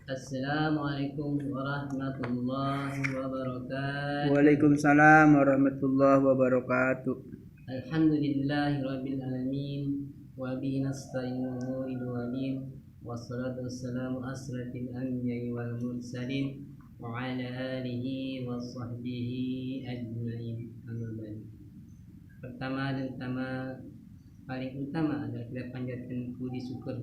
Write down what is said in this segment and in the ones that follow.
Assalamualaikum warahmatullahi wabarakatuh. Waalaikumsalam warahmatullahi wabarakatuh. Alhamdulillahi rabbil alamin wa bihi nasta'inu umuri dunin wassalatu wassalamu asrafil anbiya'i wal mursalin wa ala alihi wa sahbihi ajma'in. Pertama paling utama adalah kita panjatkan puji syukur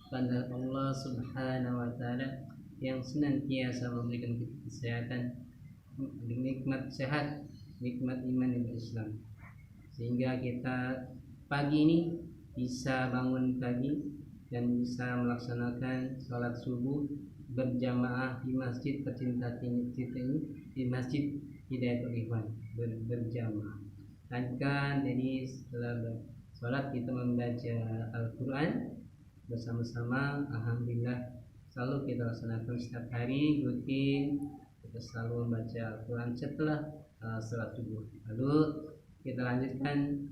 kepada Allah Subhanahu wa taala yang senantiasa memberikan kita kesehatan, nikmat sehat, nikmat iman dan Islam, sehingga kita pagi ini bisa bangun pagi dan bisa melaksanakan sholat subuh berjamaah di masjid tercinta ini, di Masjid Hidayatul Ikhwan berjamaah. Lanjutkan, jadi setelah sholat kita membaca Al-Quran bersama-sama. Alhamdulillah selalu kita laksanakan setiap hari rutin, kita selalu membaca Al-Quran setelah sholat subuh. Lalu kita lanjutkan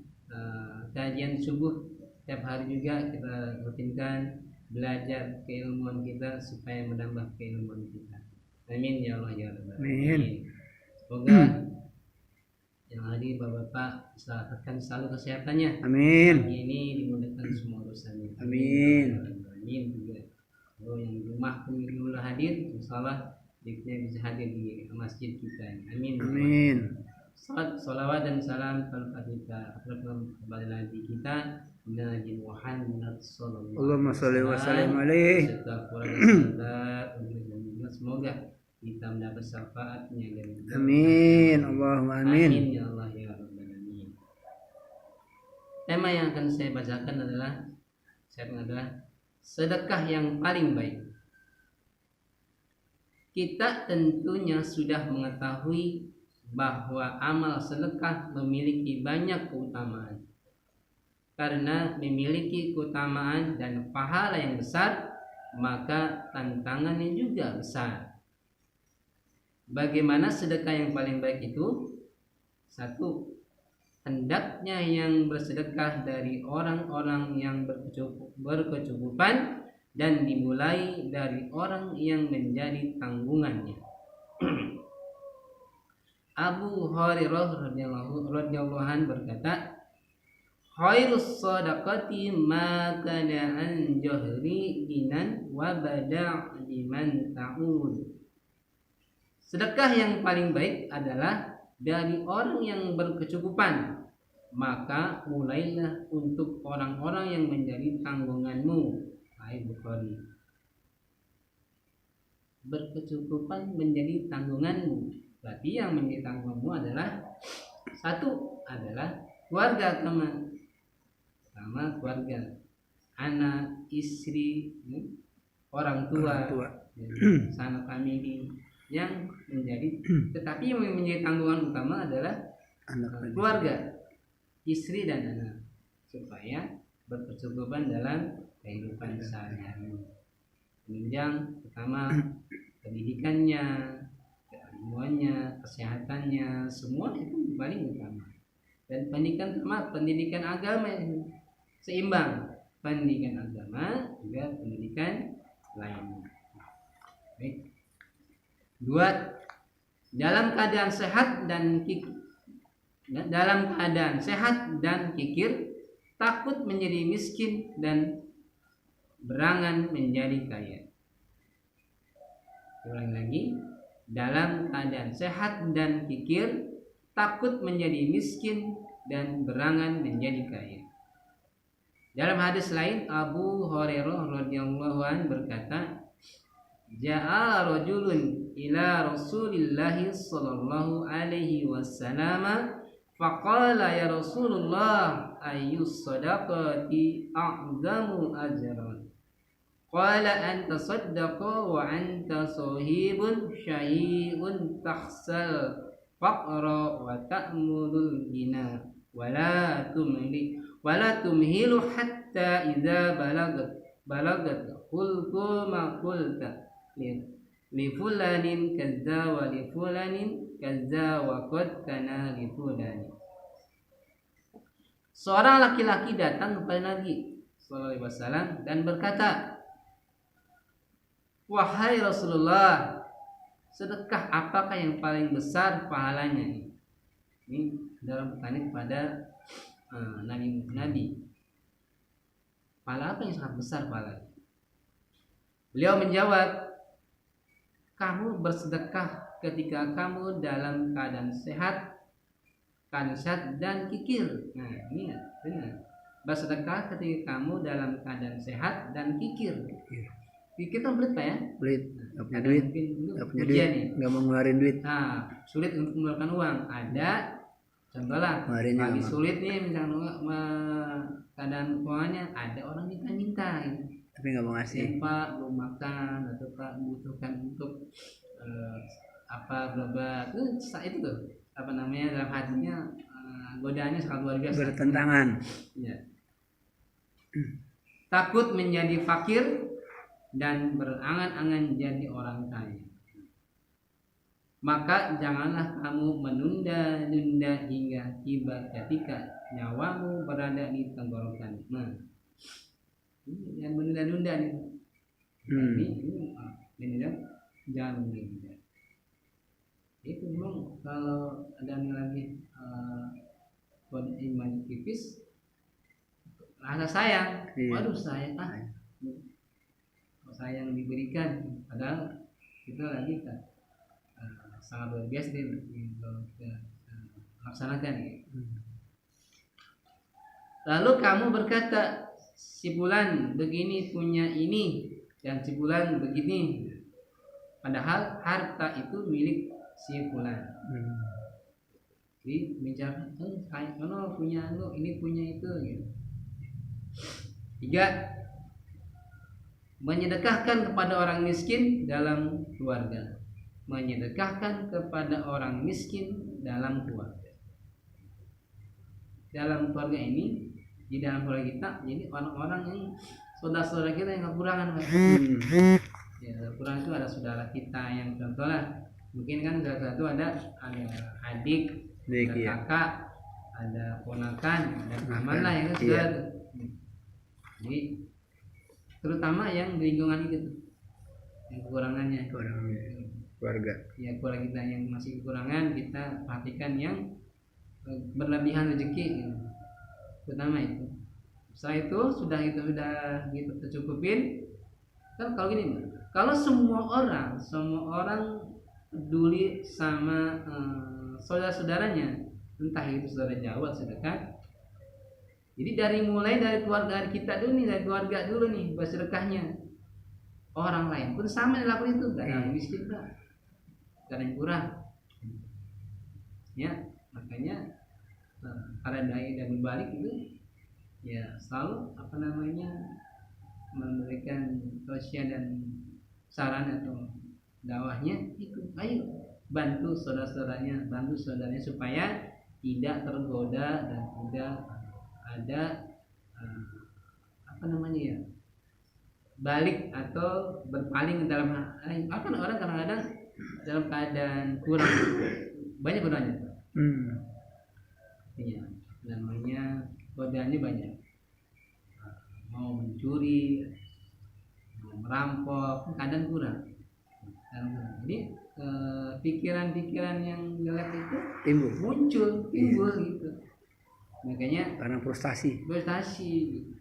kajian subuh setiap hari juga kita rutinkan belajar keilmuan kita supaya menambah keilmuan kita. Amin ya Allah ya Rabbal alamin. Semoga yang hadir bapak-bapak selalu kesehatannya. Amin. Pagi ini dimudahkan semua urusannya. Amin. Amin juga. Kalau yang di rumah pun belum hadir, insyaallah dia bisa hadir di masjid kita. Amin. Amin. Salawat dan salam kepada Nabi kita Nabi Muhammad sallallahu alaihi wasallam. Allahumma shalli wa sallim alaihi. Semoga kita mendapat syafaatnya dan Amin. Allahumma amin. Amin ya Allah ya Rabbal alamin. Tema yang akan saya bacakan adalah sedekah yang paling baik. Kita tentunya sudah mengetahui bahwa amal sedekah memiliki banyak keutamaan. Karena memiliki keutamaan dan pahala yang besar, maka tantangannya juga besar. Bagaimana sedekah yang paling baik itu? 1. Hendaknya yang bersedekah dari orang-orang yang berkecukupan dan dimulai dari orang yang menjadi tanggungannya. Abu Hurairah radhiyallahu anhu berkata, "Khairus shadaqati ma kana an jahri ginan wa bada' liman ta'ud." Sedekah yang paling baik adalah dari orang yang berkecukupan, maka mulailah untuk orang-orang yang menjadi tanggunganmu. Sahih Bukhari. Berkecukupan menjadi tanggunganmu. Berarti yang menjadi tanggunganmu adalah 1 adalah keluarga sama keluarga, anak, istri, orang tua. Sanak famili yang menjadi, tetapi yang menjadi tanggungan utama adalah keluarga, istri dan anak, supaya berkecukupan dalam kehidupan sehari-hari. Menunjang pertama pendidikannya, keilmuannya, kesehatannya, semua itu paling utama. Dan pendidikan agama seimbang, pendidikan agama juga pendidikan lainnya. Baik. 2. Dalam keadaan sehat dan kikir, takut menjadi miskin dan berangan menjadi kaya. Ulang lagi. Dalam keadaan sehat dan kikir, takut menjadi miskin dan berangan menjadi kaya. Dalam hadis lain, Abu Hurairah radhiyallahu anhu berkata, "Ja'a rajulun ila Rasulillah sallallahu alaihi wasallam faqala ya Rasulullah ayyus sadaqati a'zamu ajran?" Qala anta saddaqa wa anta sahibun syai'un tahsal faqra wa ta'mulul gina wa la tumhilu hatta idza balagat qultu ma qulta li fulanin kadza wa li fulanin kadza wa qad kana li fulani. Seorang laki-laki datang kepada Nabi sallallahu alaihi wasallam dan berkata, wahai Rasulullah, sedekah apakah yang paling besar pahalanya? Ini dalam bertanya kepada nabi. Pahala apa yang sangat besar pahalanya? Beliau menjawab, kamu bersedekah ketika kamu dalam keadaan sehat dan kikir. Nah, ini ya, benar. Bersedekah ketika kamu dalam keadaan sehat dan kikir. Kikir kan belit Pak ya? Belit, nggak punya Ada duit, mungkin nggak punya ujian duit, nih. nggak mau ngeluarin duit. Nah, sulit untuk mengeluarkan uang. Ada contoh lah, Ngeluarinnya lagi nggak mau. sulit nih misalnya keadaan keuangannya, ada orang minta-minta gitu. Tapi nggak mau ngasih. Ya, Pak belum makan atau Pak membutuhkan untuk apa berobat. Itu tuh apa namanya dalam hatinya godaannya sangat luar biasa. Bertentangan. Ya. Takut menjadi fakir dan berangan-angan jadi orang kaya. Maka janganlah kamu menunda-nunda hingga tiba ketika nyawamu berada di tenggorokan. Nah, ini yang menunda-nunda nih. Ini jangan menunda. Itu memang kalau ada lagi iman tipis, rasa sayang. Waduh sayang sayang diberikan, padahal kita lagi kan sangat luar biasa laksanakan ya. Lalu kamu berkata, si fulan begini punya ini dan si fulan begini, padahal harta itu milik si fulan. Jadi bicara, kamu punya ini punya itu gitu. 3. Menyedekahkan kepada orang miskin dalam keluarga. Menyedekahkan kepada orang miskin dalam keluarga. Dalam keluarga ini, di dalam keluarga kita, jadi orang-orang yang saudara-saudara kita yang kekurangan. Ya, kekurangan itu ada saudara kita yang contoh lah. Mungkin kan saudara itu ada adik, ada kakak, ada ponakan, ada paman lah yang kan saudara itu. Jadi terutama yang di lingkungan itu, yang kekurangannya keluarga. Ya, keluarga kita yang masih kekurangan, kita perhatikan yang berlebihan rezeki, terutama itu. Setelah itu sudah gitu tercukupin. Kan kalau gini, kalau semua orang peduli sama saudara-saudaranya, entah itu saudara jauh atau dekat. Jadi mulai dari keluarga kita dulu nih, dari keluarga dulu nih bersedekahnya. Orang lain pun sama dilakukan itu, gak ada yang miskin gak ada yang kurang. Ya, makanya para dai dan balik itu ya selalu memberikan tausiah dan saran atau dakwahnya itu, ayo bantu saudaranya supaya tidak tergoda dan tidak ada balik atau berpaling dalam orang kadang-kadang dalam keadaan kurang banyak godaannya. Iya, namanya godaannya banyak. Mau mencuri, mau merampok, kadang kurang. Jadi pikiran-pikiran yang jelek itu muncul gitu. Makanya karena frustasi.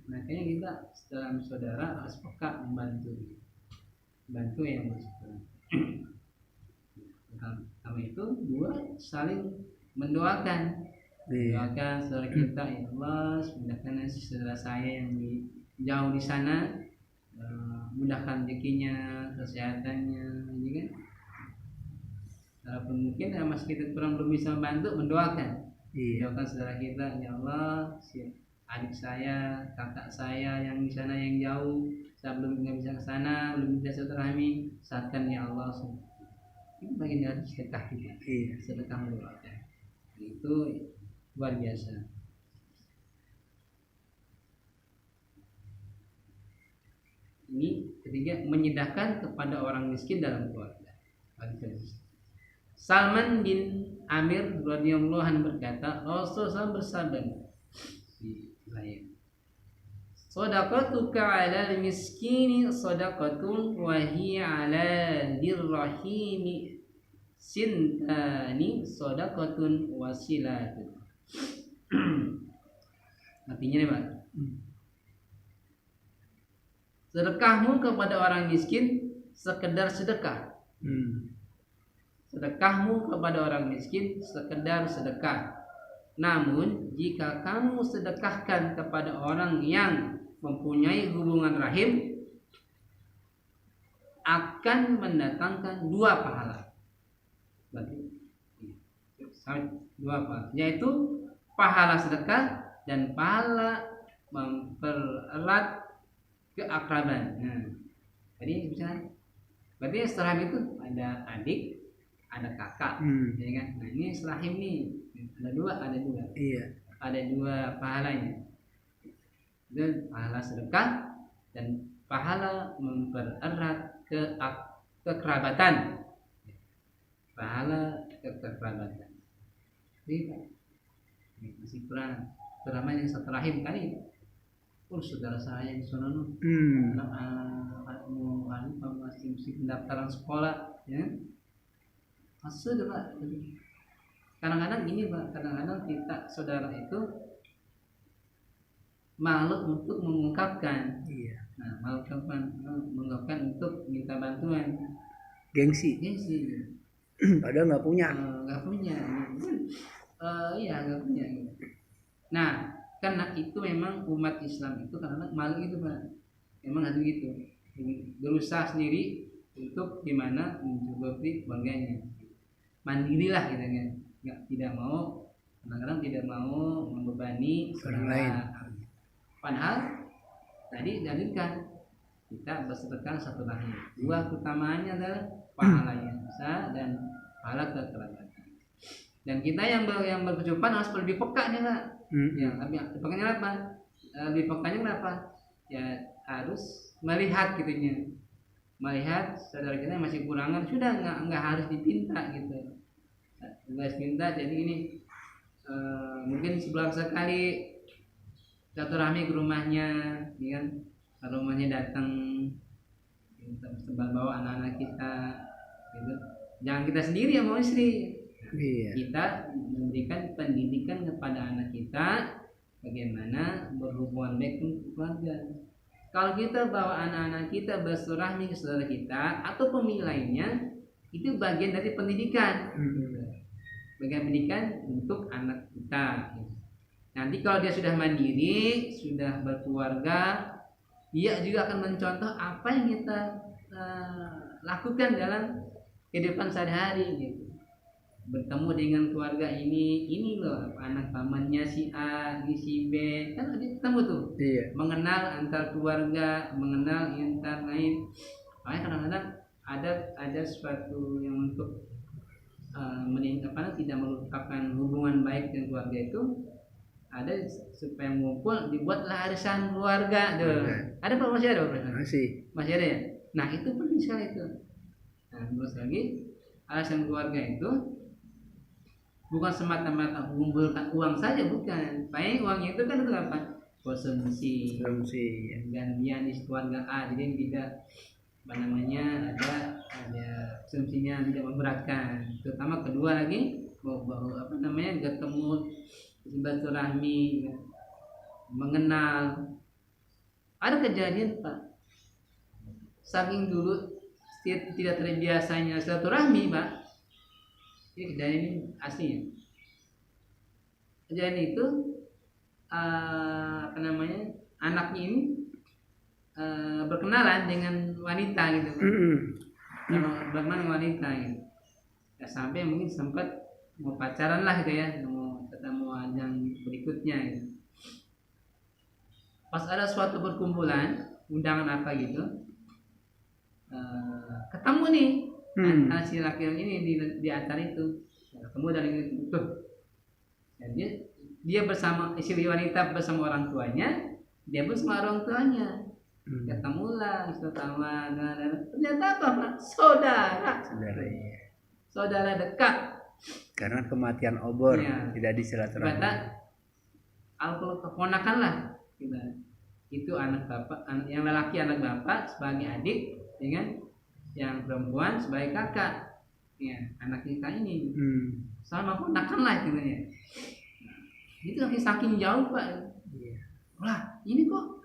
Makanya kita dalam saudara harus peka membantu yang bersyukur. Sama itu 2, saling mendoakan. Doakan saudara kita, ya Allah, mudahkan saudara saya yang jauh di sana, mudahkan rezekinya, kesehatannya, gitu kan. Walaupun mungkin masih kita kurang belum bisa membantu, mendoakan. Doakan saudara kita, ya Allah, adik saya, kakak saya yang di sana yang jauh, saya belum bisa ke sana, belum bisa silaturahmi, saatkan ya Allah. Itu bagian dari sedekah kita. Sedekah mendoakan. Itu luar biasa. Ini ketiga, menyedekahkan kepada orang miskin dalam keluarga. Salman bin Amir radhiyallahu anhu berkata, Rasulullah bersabda di lain, Shadaqatuka 'alal miskini shadaqatun wa hiya 'ala dirrahimi sintani shadaqatun wasilatun. Artinya nih, Pak. Sedekahmu kepada orang miskin sekedar sedekah. Sedekahmu kepada orang miskin sekedar sedekah. Namun jika kamu sedekahkan kepada orang yang mempunyai hubungan rahim, akan mendatangkan 2 pahala. Berarti 2 pahala, yaitu pahala sedekah dan pahala mempererat keakraban. Nah, jadi misalnya, berarti setelah itu ada adik, ada kakak, ya kan? Nah ini selahim nih, ada dua. Iya. Ada 2 pahalanya. Itu pahala sedekah dan pahala mempererat kekerabatan. Pahala kekerabatan. Jadi masih kurang terutama yang setelahim kali. Saudara saya di sana anak masih pendaftaran sekolah, ya. Maksud Pak, kadang-kadang gini Pak, kadang-kadang kita saudara itu malu untuk mengungkapkan. Iya. Nah, mengungkapkan untuk minta bantuan. Gengsi. Padahal nggak punya. Nggak punya. Iya nggak punya. Nah, karena itu memang umat Islam itu kadang-kadang malu itu Pak. Memang harus gitu. Berusaha sendiri untuk gimana mencukupi keluarganya. Mandirilah gitu kan. Tidak mau, kadang-kadang tidak mau membebani orang lain. Padahal tadi dalilkan kita bersedekah satu rahim. 2 keutamaannya adalah pahalanya besar dan pahala kekerabatan. Dan kita yang berkecukupan harus lebih peka nih Pak. Ya, pekanya apa? Lebih pekanya kenapa? Ya harus melihat gitunya. Melihat saudara kita yang masih kurangan, sudah nggak harus dipinta gitu. Nggak harus pinta. Jadi ini mungkin sebulan sekali silaturahmi ke rumahnya, ya kan? Ke rumahnya datang, bawa anak-anak kita, gitu. Jangan kita sendiri yang mau istri. Iya. Kita memberikan pendidikan kepada anak kita bagaimana berhubungan baik dengan keluarga. Kalau kita bawa anak-anak kita bersilaturahmi ke saudara kita atau pemilik lainnya, itu bagian dari pendidikan. Bagian pendidikan untuk anak kita. Nanti kalau dia sudah mandiri, sudah berkeluarga, dia juga akan mencontoh apa yang kita lakukan dalam kehidupan sehari-hari gitu. Bertemu dengan keluarga ini loh anak pamannya si A, si B, kan ketemu tuh. Iya. Mengenal antar keluarga, mengenal antar lain. Makanya kadang-kadang ada sesuatu yang untuk tidak melupakan hubungan baik dengan keluarga itu, ada supaya ngumpul dibuatlah arisan keluarga tuh. Ada Pak, masih ada Pak? Masih ada ya. Nah itu penting sekali itu. Nah terus lagi arisan keluarga itu bukan semata-mata mengumpulkan uang saja, bukan. Paling uangnya itu kan untuk apa? Konsumsi. Gantian di keluarga A, jadi tidak ada konsumsinya tidak memberatkan. Terutama kedua lagi ketemu silaturahmi, mengenal. Ada kejadian Pak, saking dulu tidak terbiasanya silaturahmi Pak. Ini kejadian ini aslinya. Kejadian itu anaknya ini berkenalan dengan wanita gitu. Berkenalan dengan wanita gitu. Ya, sampai mungkin sempat mau pacaran lah gitu ya, mau ketemu ajang berikutnya gitu. Pas ada suatu perkumpulan, undangan apa gitu, ketemu nih si laki-laki ini di acara itu, ketemu dari itu. Dan dia bersama istri wanita bersama orang tuanya, dia bersama orang tuanya. Ketemulah pertama, ternyata apa Pak? Saudara dekat. Karena kematian obor tidak disilaturahmi. Kalau keponakan lah itu anak bapak, yang lelaki anak bapak sebagai adik dengan yang perempuan sebagai kakak. Ya, anak kita ini sama ponakan lah gitu ya. Itu saking jauh Pak. Wah, ini kok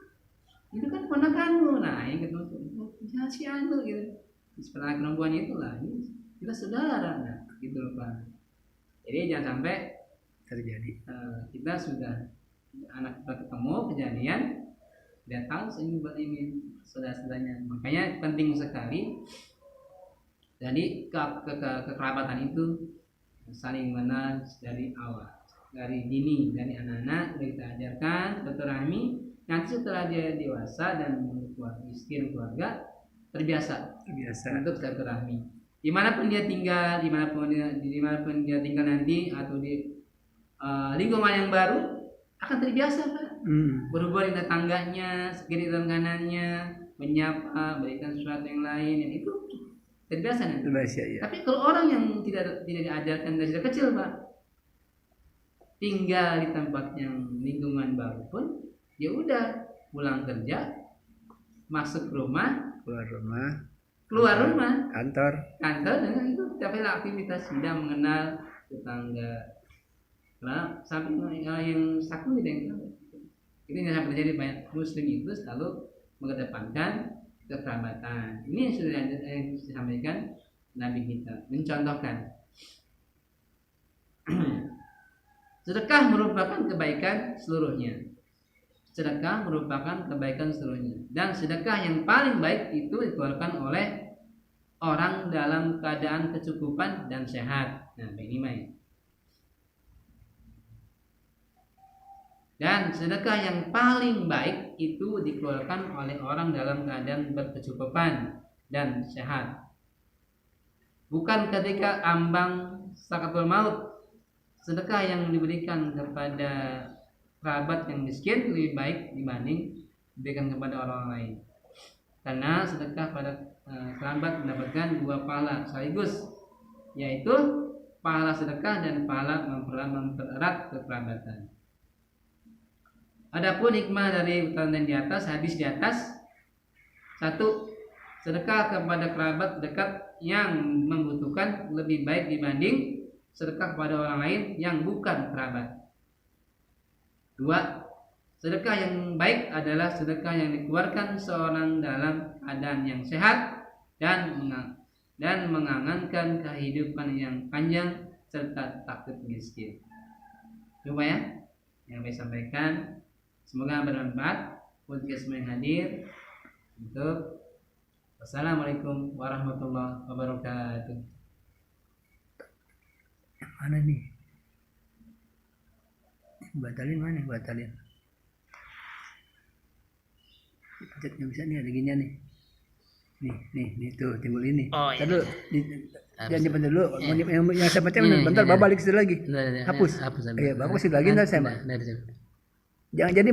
itu kan ponakanmu. Nah, yang ketemu ya si anu gitu. Setelah perempuan itulah ini kita saudara, nah, gitu loh Pak. Jadi jangan sampai terjadi kita sudah anak kita ketemu kejadian dia tahu ini saudara-saudaranya. Makanya penting sekali jadi kekerabatan itu saling mengenal dari awal, dari dini, dari anak-anak kita ajarkan silaturahmi. Nanti setelah dia dewasa dan miskin keluarga terbiasa untuk silaturahmi. Dimanapun dia tinggal, dimanapun dia tinggal nanti atau di lingkungan yang baru akan terbiasa Pak. Berhubungan dengan tetangganya, kiri dan kanannya, menyapa, berikan sesuatu yang lain, yang itu terbiasa nanti. Ya. Tapi kalau orang yang tidak diajarkan dari sejak kecil Pak, tinggal di tempat yang lingkungan baru pun, ya udah pulang kerja, masuk rumah, keluar rumah, kantor dengan itu tapi aktivitas tidak mengenal tetangga. Nah, sampai yang sakit yang itu yang terjadi banyak muslim itu selalu mengedepankan kekerabatan. Ini yang sudah disampaikan Nabi kita, mencontohkan sedekah merupakan kebaikan seluruhnya. Dan sedekah yang paling baik itu dikeluarkan oleh orang dalam keadaan kecukupan dan sehat. Nah, ini main. Dan sedekah yang paling baik itu dikeluarkan oleh orang dalam keadaan berkecukupan dan sehat. Bukan ketika ambang sakaratul maut. Sedekah yang diberikan kepada kerabat yang miskin lebih baik dibanding diberikan kepada orang lain. Karena sedekah pada kerabat mendapatkan dua pahala sekaligus, yaitu pahala sedekah dan pahala mempererat kekerabatan. Adapun hikmah dari urutan di atas, hadis di atas, 1. Sedekah kepada kerabat dekat yang membutuhkan lebih baik dibanding sedekah kepada orang lain yang bukan kerabat. 2. Sedekah yang baik adalah sedekah yang dikeluarkan seorang dalam keadaan yang sehat dan mengangankan kehidupan yang panjang serta takut miskin. Coba ya, yang saya sampaikan. Semoga bermanfaat untuk semua yang hadir. Wassalamualaikum warahmatullahi wabarakatuh. Mana nih? Batalin mana? Batalin. Pencet nggak bisa nih, ada ginian nih. Nih tuh timbul ini. Oh, iya. Dulu, jangan dipencet dulu. Yang saya pencet bentar, bapak balik situ lagi. Hapus. Hapus. Iya, bapak situ lagi ntar saya. Jangan jadi